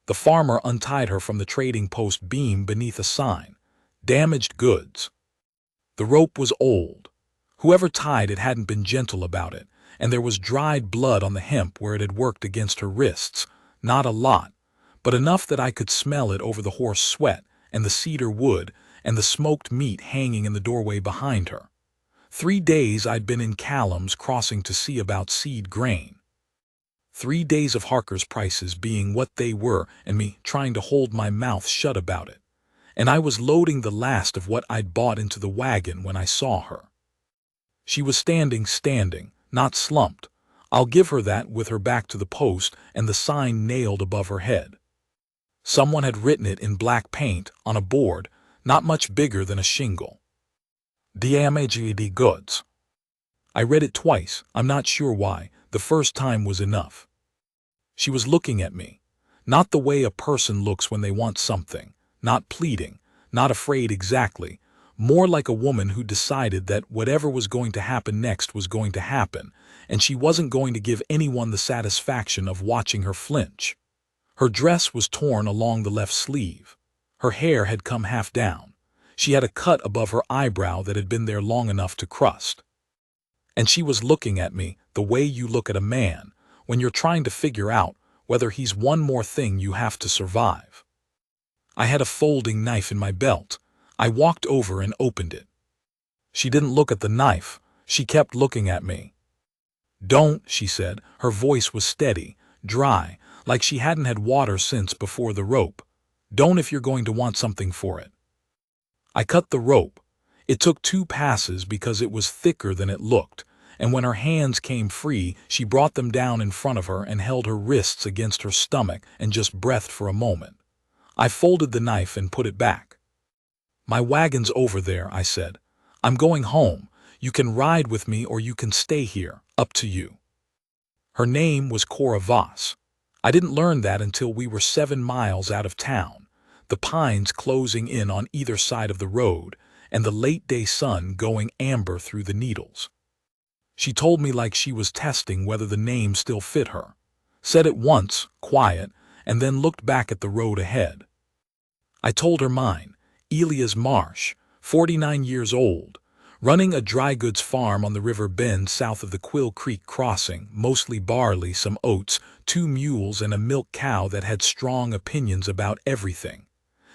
The farmer untied her from the trading post beam beneath a sign, "Damaged goods." The rope was old. Whoever tied it hadn't been gentle about it, and there was dried blood on the hemp where it had worked against her wrists. Not a lot, but enough that I could smell it over the horse sweat and the cedar wood and the smoked meat hanging in the doorway behind her. 3 days I'd been in Callum's crossing to see about seed grain. 3 days of Harker's prices being what they were and me trying to hold my mouth shut about it. And I was loading the last of what I'd bought into the wagon when I saw her. She was standing, not slumped. I'll give her that, with her back to the post and the sign nailed above her head. Someone had written it in black paint on a board, not much bigger than a shingle. "Damaged goods." I read it twice, I'm not sure why. The first time was enough. She was looking at me, not the way a person looks when they want something, not pleading, not afraid exactly, more like a woman who decided that whatever was going to happen next was going to happen, and she wasn't going to give anyone the satisfaction of watching her flinch. Her dress was torn along the left sleeve. Her hair had come half down. She had a cut above her eyebrow that had been there long enough to crust. And she was looking at me the way you look at a man when you're trying to figure out whether he's one more thing you have to survive. I had a folding knife in my belt. I walked over and opened it. She didn't look at the knife. She kept looking at me. "Don't," she said. Her voice was steady, dry, like she hadn't had water since before the rope. "Don't if you're going to want something for it." I cut the rope. It took 2 passes because it was thicker than it looked, and when her hands came free, she brought them down in front of her and held her wrists against her stomach and just breathed for a moment. I folded the knife and put it back. "My wagon's over there," I said. "I'm going home. You can ride with me or you can stay here, up to you." Her name was Cora Voss. I didn't learn that until we were 7 miles out of town, the pines closing in on either side of the road, and the late-day sun going amber through the needles. She told me like she was testing whether the name still fit her. Said it once, quiet, and then looked back at the road ahead. I told her mine, Elias Marsh, 49 years old, running a dry goods farm on the river bend south of the Quill Creek crossing, mostly barley, some oats, 2 mules, and a milk cow that had strong opinions about everything.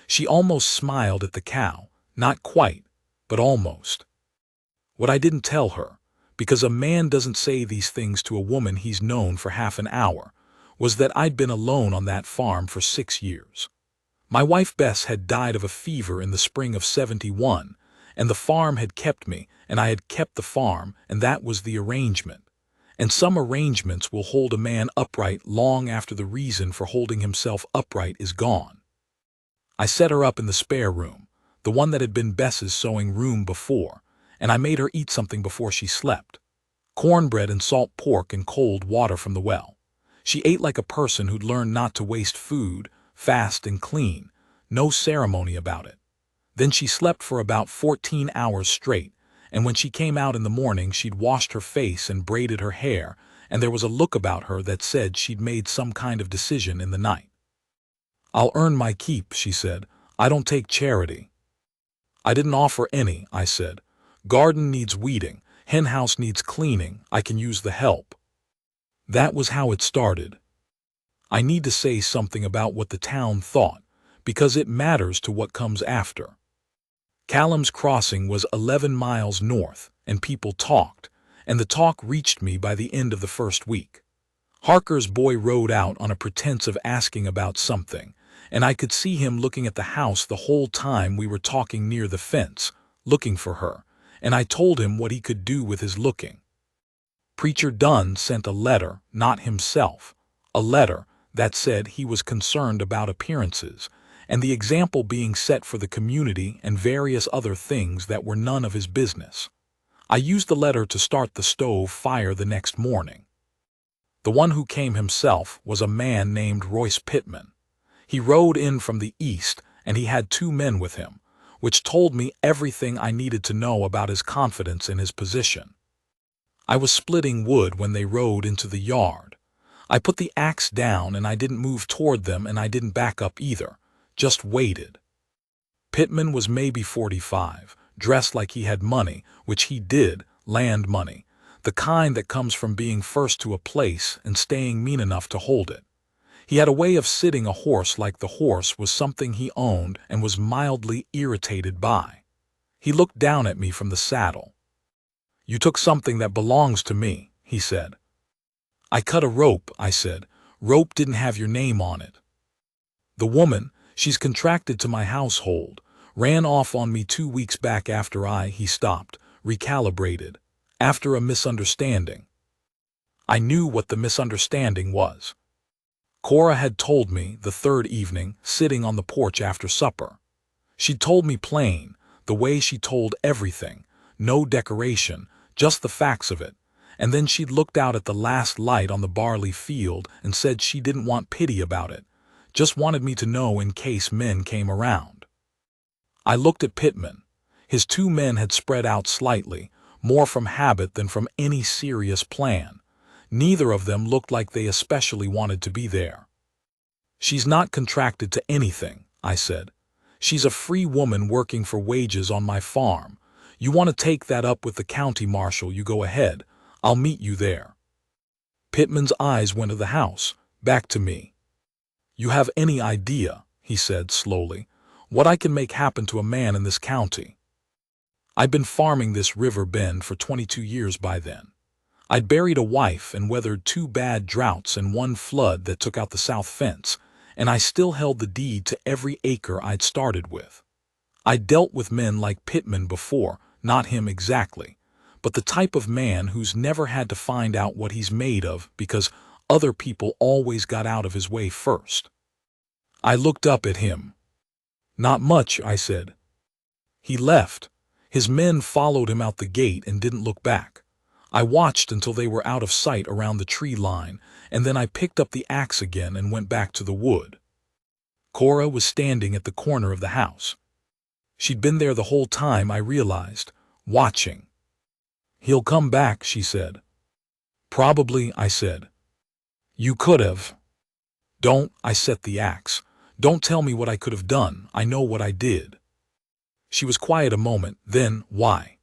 She almost smiled at the cow, not quite, but almost. What I didn't tell her, because a man doesn't say these things to a woman he's known for half an hour, was that I'd been alone on that farm for 6 years. My wife Bess had died of a fever in the spring of '71, and the farm had kept me, and I had kept the farm, and that was the arrangement. And some arrangements will hold a man upright long after the reason for holding himself upright is gone. I set her up in the spare room, the one that had been Bess's sewing room before, and I made her eat something before she slept. Cornbread and salt pork and cold water from the well. She ate like a person who'd learned not to waste food, fast and clean, no ceremony about it. Then she slept for about 14 hours straight, and when she came out in the morning she'd washed her face and braided her hair, and there was a look about her that said she'd made some kind of decision in the night. "I'll earn my keep," she said. "I don't take charity." I didn't offer any, I said. "Garden needs weeding, henhouse needs cleaning, I can use the help." That was how it started. I need to say something about what the town thought, because it matters to what comes after. Callum's Crossing was 11 miles north, and people talked, and the talk reached me by the end of the first week. Harker's boy rode out on a pretense of asking about something, and I could see him looking at the house the whole time we were talking near the fence, looking for her, and I told him what he could do with his looking. Preacher Dunn sent a letter, not himself, a letter that said he was concerned about appearances, and the example being set for the community and various other things that were none of his business. I used the letter to start the stove fire the next morning. The one who came himself was a man named Royce Pittman. He rode in from the east, and he had 2 men with him, which told me everything I needed to know about his confidence in his position. I was splitting wood when they rode into the yard. I put the axe down and I didn't move toward them and I didn't back up either, just waited. Pittman was maybe 45, dressed like he had money, which he did, land money, the kind that comes from being first to a place and staying mean enough to hold it. He had a way of sitting a horse like the horse was something he owned and was mildly irritated by. He looked down at me from the saddle. "You took something that belongs to me," he said. "I cut a rope," I said. "Rope didn't have your name on it." "The woman, she's contracted to my household, ran off on me 2 weeks back after he stopped, recalibrated, after a misunderstanding." I knew what the misunderstanding was. Cora had told me the third evening, sitting on the porch after supper. She'd told me plain, the way she told everything, no decoration, just the facts of it, and then she'd looked out at the last light on the barley field and said she didn't want pity about it, just wanted me to know in case men came around. I looked at Pittman. His 2 men had spread out slightly, more from habit than from any serious plan. Neither of them looked like they especially wanted to be there. "She's not contracted to anything," I said. "She's a free woman working for wages on my farm. You want to take that up with the county marshal, you go ahead. I'll meet you there." Pittman's eyes went to the house, back to me. "You have any idea," he said slowly, "what I can make happen to a man in this county?" I'd been farming this river bend for 22 years by then. I'd buried a wife and weathered 2 bad droughts and 1 flood that took out the south fence, and I still held the deed to every acre I'd started with. I'd dealt with men like Pittman before, not him exactly, but the type of man who's never had to find out what he's made of because other people always got out of his way first. I looked up at him. "Not much," I said. He left. His men followed him out the gate and didn't look back. I watched until they were out of sight around the tree line, and then I picked up the axe again and went back to the wood. Cora was standing at the corner of the house. She'd been there the whole time, I realized, watching. "He'll come back," she said. "Probably," I said. "You could have." "Don't," I set the axe. "Don't tell me what I could have done. I know what I did." She was quiet a moment, then, "Why?"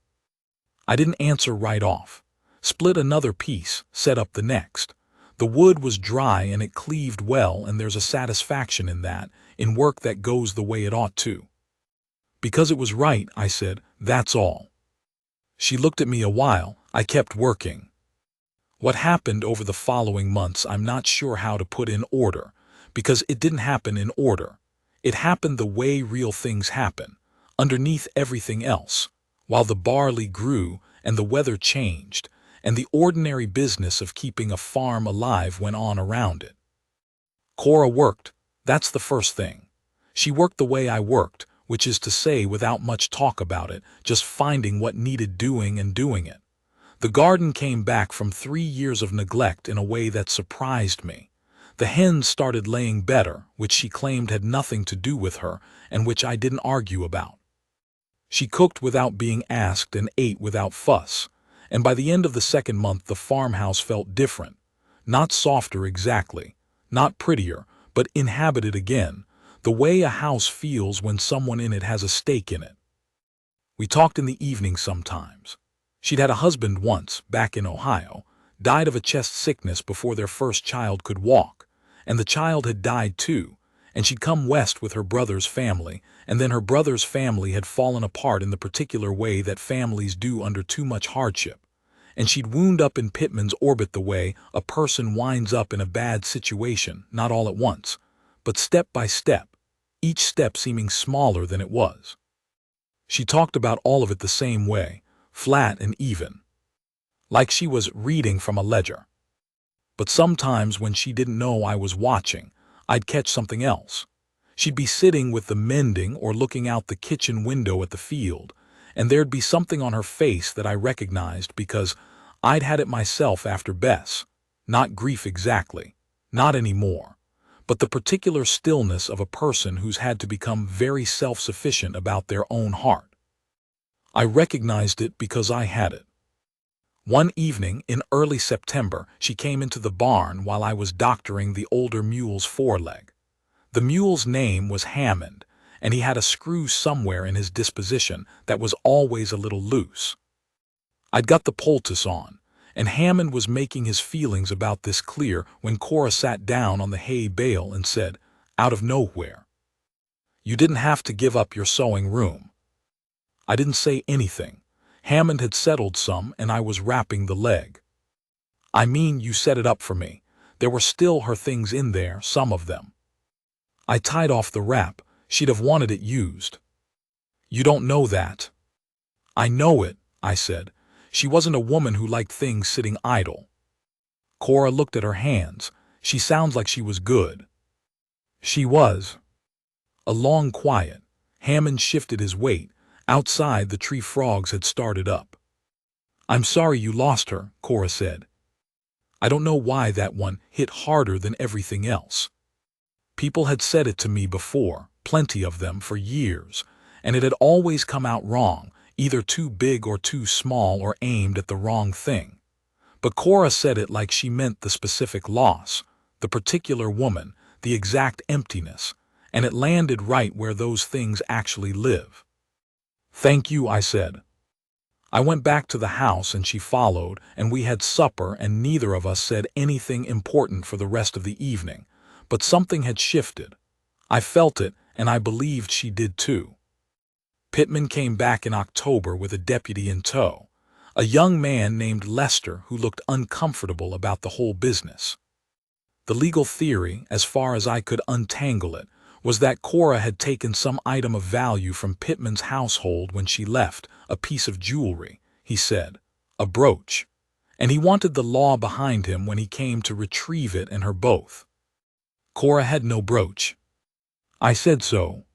I didn't answer right off. Split another piece, set up the next. The wood was dry and it cleaved well, and there's a satisfaction in that, in work that goes the way it ought to. "Because it was right," I said, "that's all." She looked at me a while. I kept working. What happened over the following months I'm not sure how to put in order, because it didn't happen in order. It happened the way real things happen, underneath everything else, while the barley grew and the weather changed, and the ordinary business of keeping a farm alive went on around it. Cora worked. That's the first thing. She worked the way I worked, which is to say without much talk about it, just finding what needed doing and doing it. The garden came back from 3 years of neglect in a way that surprised me. The hens started laying better, which she claimed had nothing to do with her, and which I didn't argue about. She cooked without being asked and ate without fuss, and by the end of the 2nd month the farmhouse felt different. Not softer exactly, not prettier, but inhabited again, the way a house feels when someone in it has a stake in it. We talked in the evening sometimes. She'd had a husband once, back in Ohio, died of a chest sickness before their first child could walk, and the child had died too, and she'd come west with her brother's family, and then her brother's family had fallen apart in the particular way that families do under too much hardship, and she'd wound up in Pittman's orbit the way a person winds up in a bad situation, not all at once, but step by step, each step seeming smaller than it was. She talked about all of it the same way, flat and even, like she was reading from a ledger. But sometimes when she didn't know I was watching, I'd catch something else. She'd be sitting with the mending or looking out the kitchen window at the field, and there'd be something on her face that I recognized because I'd had it myself after Bess. Not grief exactly, not anymore, but the particular stillness of a person who's had to become very self-sufficient about their own heart. I recognized it because I had it. One evening in early September, she came into the barn while I was doctoring the older mule's foreleg. The mule's name was Hammond, and he had a screw somewhere in his disposition that was always a little loose. I'd got the poultice on, and Hammond was making his feelings about this clear when Cora sat down on the hay bale and said, out of nowhere, "You didn't have to give up your sewing room." I didn't say anything. Hammond had settled some, and I was wrapping the leg. "I mean, you set it up for me. There were still her things in there, some of them." I tied off the wrap. She'd have wanted it used. "You don't know that." "I know it," I said. She wasn't a woman who liked things sitting idle. Cora looked at her hands. "She sounds like she was good." She was. A long quiet. Hammond shifted his weight. Outside, the tree frogs had started up. "I'm sorry you lost her," Cora said. I don't know why that one hit harder than everything else. People had said it to me before, plenty of them for years, and it had always come out wrong, either too big or too small or aimed at the wrong thing. But Cora said it like she meant the specific loss, the particular woman, the exact emptiness, and it landed right where those things actually live. "Thank you," I said. I went back to the house and she followed, and we had supper, and neither of us said anything important for the rest of the evening. But something had shifted. I felt it, and I believed she did too. Pittman came back in October with a deputy in tow, a young man named Lester who looked uncomfortable about the whole business. The legal theory, as far as I could untangle it, was that Cora had taken some item of value from Pittman's household when she left, a piece of jewelry, he said, a brooch, and he wanted the law behind him when he came to retrieve it and her both. Cora had no brooch. I said so.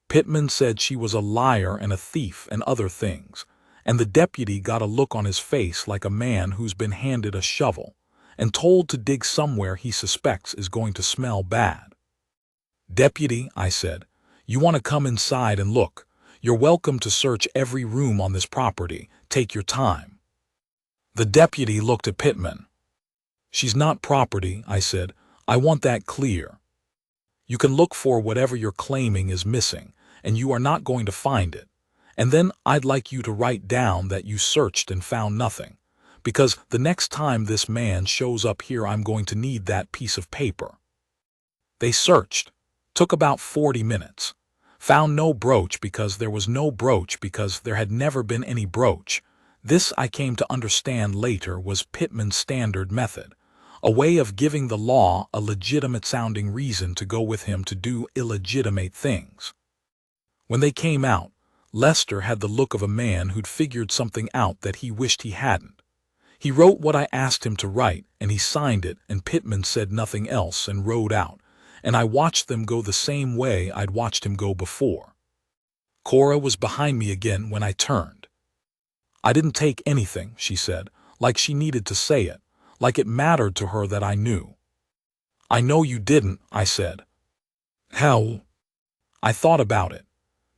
Pittman said she was a liar and a thief and other things, and the deputy got a look on his face like a man who's been handed a shovel and told to dig somewhere he suspects is going to smell bad. "Deputy," I said, "you want to come inside and look. You're welcome to search every room on this property. Take your time." The deputy looked at Pittman. "She's not property," I said. "I want that clear. You can look for whatever you're claiming is missing, and you are not going to find it. And then I'd like you to write down that you searched and found nothing, because the next time this man shows up here I'm going to need that piece of paper." They searched. Took about 40 minutes. Found no brooch because there was no brooch because there had never been any brooch. This, I came to understand later, was Pittman's standard method, a way of giving the law a legitimate-sounding reason to go with him to do illegitimate things. When they came out, Lester had the look of a man who'd figured something out that he wished he hadn't. He wrote what I asked him to write, and he signed it, and Pittman said nothing else and rode out, and I watched them go the same way I'd watched him go before. Cora was behind me again when I turned. "I didn't take anything," she said, like she needed to say it, like it mattered to her that I knew. "I know you didn't," I said. "How?" "I thought about it.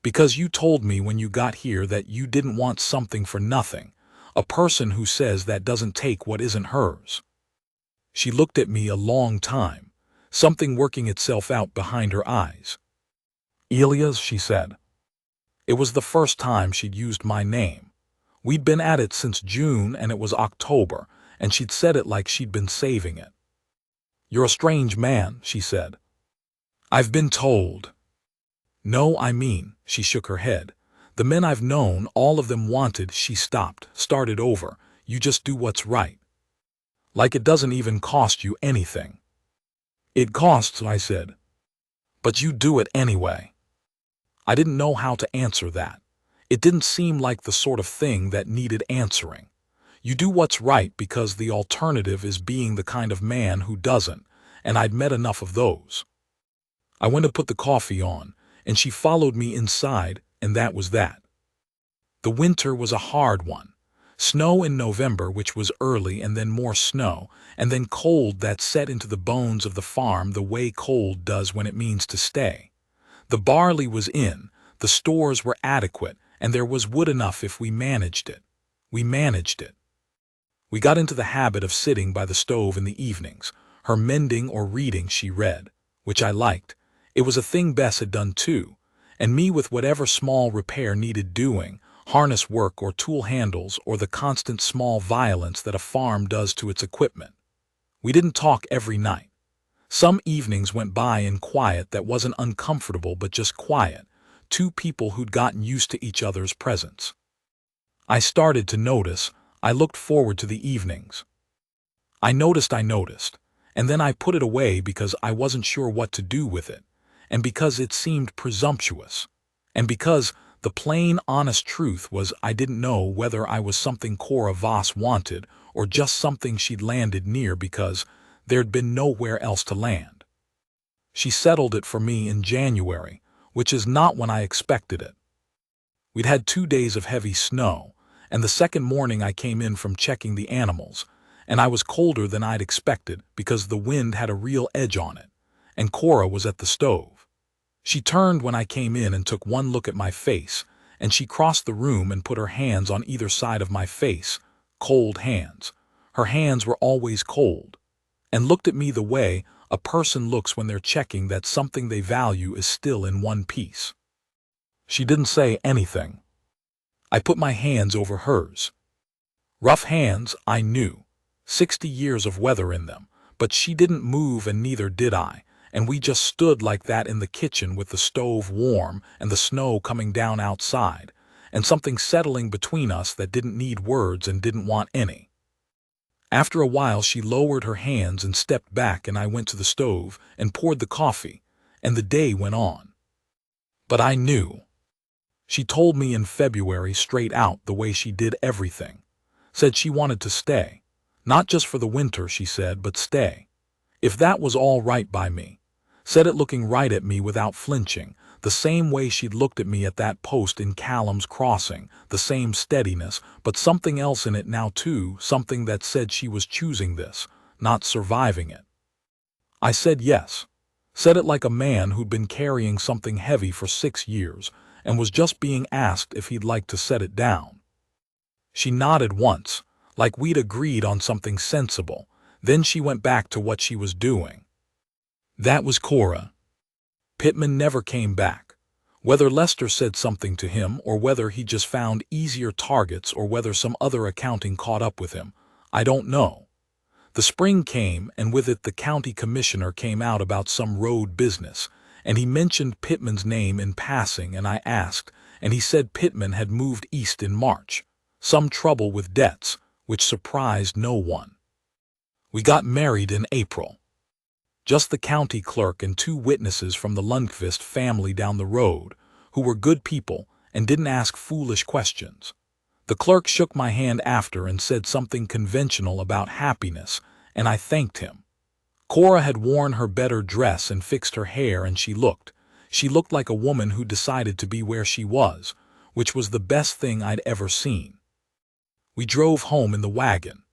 Because you told me when you got here that you didn't want something for nothing, a person who says that doesn't take what isn't hers." She looked at me a long time, something working itself out behind her eyes. "Elias," she said. It was the first time she'd used my name. We'd been at it since June and it was October, and she'd said it like she'd been saving it. "You're a strange man," she said. "I've been told." "No, I mean," she shook her head. "The men I've known, all of them wanted," she stopped, started over, "you just do what's right. Like it doesn't even cost you anything." "It costs," I said. "But you do it anyway." I didn't know how to answer that. It didn't seem like the sort of thing that needed answering. You do what's right because the alternative is being the kind of man who doesn't, and I'd met enough of those. I went to put the coffee on, and she followed me inside, and that was that. The winter was a hard one. Snow in November, which was early, and then more snow, and then cold that set into the bones of the farm the way cold does when it means to stay. The barley was in, the stores were adequate, and there was wood enough if we managed it. We managed it. We got into the habit of sitting by the stove in the evenings, her mending or reading she read, which I liked. It was a thing Bess had done too, and me with whatever small repair needed doing, harness work or tool handles or the constant small violence that a farm does to its equipment. We didn't talk every night. Some evenings went by in quiet that wasn't uncomfortable but just quiet, two people who'd gotten used to each other's presence. I started to notice. I looked forward to the evenings. I noticed, and then I put it away because I wasn't sure what to do with it, and because it seemed presumptuous, and because the plain, honest truth was I didn't know whether I was something Cora Voss wanted or just something she'd landed near because there'd been nowhere else to land. She settled it for me in January, which is not when I expected it. We'd had 2 days of heavy snow, and the second morning I came in from checking the animals, and I was colder than I'd expected because the wind had a real edge on it, and Cora was at the stove. She turned when I came in and took one look at my face, and she crossed the room and put her hands on either side of my face, cold hands. Her hands were always cold, and looked at me the way a person looks when they're checking that something they value is still in one piece. She didn't say anything. I put my hands over hers. Rough hands, I knew. 60 years of weather in them, but she didn't move and neither did I, and we just stood like that in the kitchen with the stove warm and the snow coming down outside, and something settling between us that didn't need words and didn't want any. After a while she lowered her hands and stepped back, and I went to the stove and poured the coffee, and the day went on. But I knew. She told me in February straight out the way she did everything. Said she wanted to stay. Not just for the winter, she said, but stay. If that was all right by me. Said it looking right at me without flinching, the same way she'd looked at me at that post in Callum's Crossing, the same steadiness, but something else in it now too, something that said she was choosing this, not surviving it. I said yes. Said it like a man who'd been carrying something heavy for 6 years and was just being asked if he'd like to set it down. She nodded once, like we'd agreed on something sensible. Then she went back to what she was doing. That was Cora. Pittman never came back. Whether Lester said something to him or whether he just found easier targets or whether some other accounting caught up with him, I don't know. The spring came, and with it the county commissioner came out about some road business, and he mentioned Pittman's name in passing, and I asked, and he said Pittman had moved east in March. Some trouble with debts, which surprised no one. We got married in April. Just the county clerk and 2 witnesses from the Lundqvist family down the road, who were good people and didn't ask foolish questions. The clerk shook my hand after and said something conventional about happiness, and I thanked him. Cora had worn her better dress and fixed her hair, and she looked like a woman who decided to be where she was, which was the best thing I'd ever seen. We drove home in the wagon.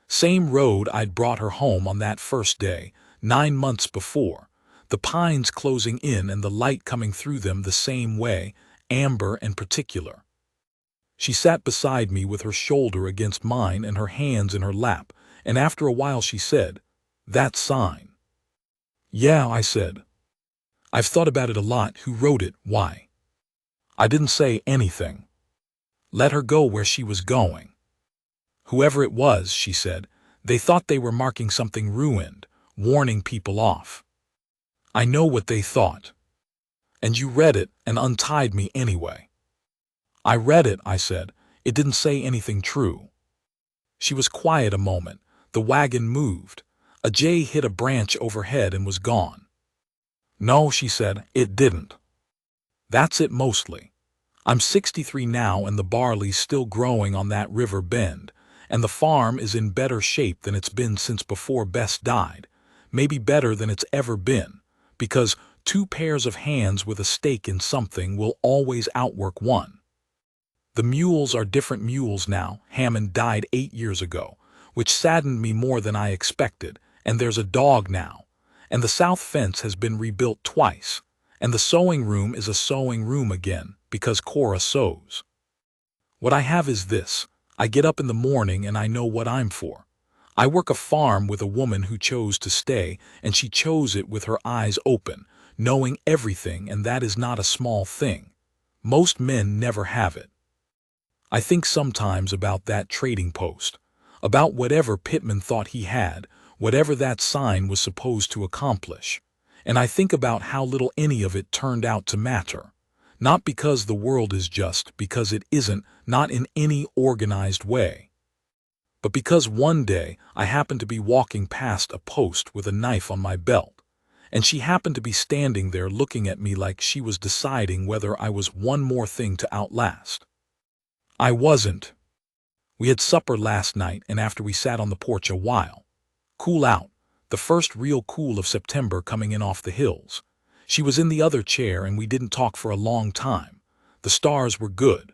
Same road I'd brought her home on that first day, 9 months before, the pines closing in and the light coming through them the same way, amber and particular. She sat beside me with her shoulder against mine and her hands in her lap, and after a while she said, "That sign." "Yeah," I said. "I've thought about it a lot. Who wrote it? Why?" I didn't say anything. Let her go where she was going. "Whoever it was," she said, "they thought they were marking something ruined, warning people off." "I know what they thought. And you read it and untied me anyway." "I read it," I said. "It didn't say anything true." She was quiet a moment. The wagon moved. A jay hit a branch overhead and was gone. "No," she said, "it didn't. That's it mostly. I'm 63 now and the barley's still growing on that river bend, and the farm is in better shape than it's been since before Bess died, maybe better than it's ever been, because 2 pairs of hands with a stake in something will always outwork one. The mules are different mules now. Hammond died 8 years ago, which saddened me more than I expected, and there's a dog now, and the south fence has been rebuilt twice, and the sewing room is a sewing room again, because Cora sews. What I have is this. I get up in the morning and I know what I'm for. I work a farm with a woman who chose to stay, and she chose it with her eyes open, knowing everything, and that is not a small thing. Most men never have it. I think sometimes about that trading post, about whatever Pittman thought he had, whatever that sign was supposed to accomplish. And I think about how little any of it turned out to matter. Not because the world is just, because it isn't, not in any organized way. But because one day I happened to be walking past a post with a knife on my belt, and she happened to be standing there looking at me like she was deciding whether I was one more thing to outlast. I wasn't. We had supper last night, and after we sat on the porch a while, cool out, the first real cool of September coming in off the hills, she was in the other chair and we didn't talk for a long time. The stars were good.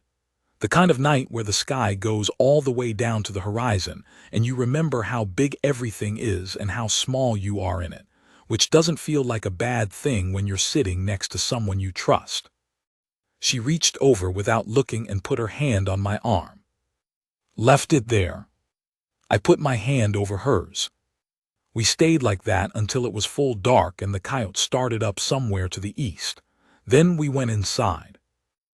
The kind of night where the sky goes all the way down to the horizon and you remember how big everything is and how small you are in it, which doesn't feel like a bad thing when you're sitting next to someone you trust. She reached over without looking and put her hand on my arm. Left it there. I put my hand over hers. We stayed like that until it was full dark and the coyote started up somewhere to the east. Then we went inside.